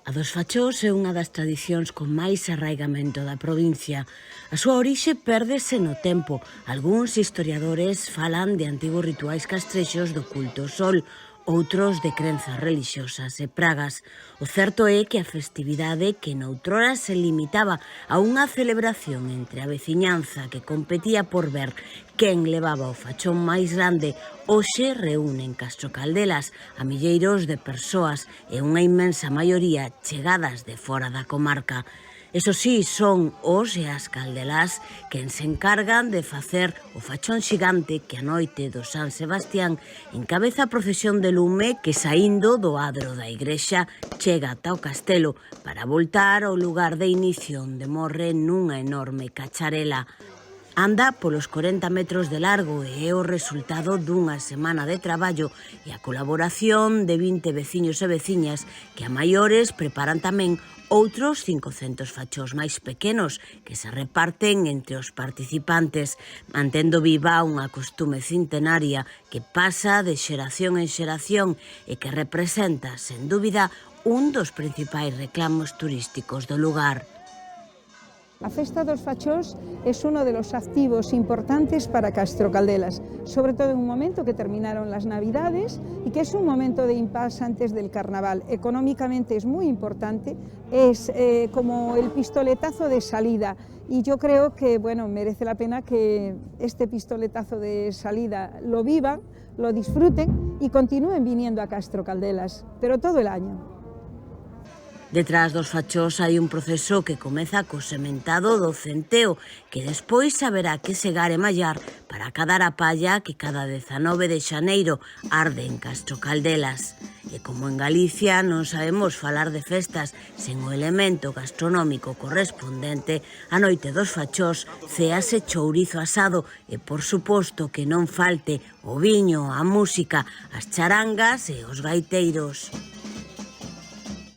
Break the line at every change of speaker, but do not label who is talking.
A dos Fachós é unha das tradicións con máis arraigamento da provincia. A súa orixe pérdese no tempo. Algúns historiadores falan de antigos rituais castrexos do culto ao sol, outros de crenzas relixiosas e pragas. O certo é que a festividade, que noutrora se limitaba a unha celebración entre a veciñanza que competía por ver quen levaba o fachón máis grande, hoxe reúne en Castro Caldelas a milleiros de persoas e unha inmensa maioría chegadas de fora da comarca. Eso sí, son os e as caldelás quen se encargan de facer o fachón xigante que a noite do San Sebastián encabeza a procesión de lume que, saindo do adro da igrexa, chega ata o castelo para voltar ao lugar de inicio onde morre nunha enorme cacharela. Anda polos 40 metros de largo e é o resultado dunha semana de traballo e a colaboración de 20 veciños e veciñas que a maiores preparan tamén outros 500 fachós máis pequenos que se reparten entre os participantes, mantendo viva unha costume centenaria que pasa de xeración en xeración e que representa, sen dúbida, un dos principais reclamos turísticos do lugar.
A Festa dos Fachós es uno de los activos importantes para Castro Caldelas, sobre todo en un momento que terminaron las Navidades y que es un momento de impasse antes del Carnaval. Económicamente es muy importante, es como el pistoletazo de salida y yo creo que merece la pena que este pistoletazo de salida lo vivan, lo disfruten y continúen viniendo a Castro Caldelas, pero todo el año.
Detrás dos fachós hai un proceso que comeza co sementado do centeo, que despois haberá que segar e mallar para acadar a palla que cada 19 de xaneiro arde en Castro Caldelas. E como en Galicia non sabemos falar de festas sen o elemento gastronómico correspondente, a noite dos fachós cease chourizo asado e, por suposto, que non falte o viño, a música, as charangas e os gaiteiros.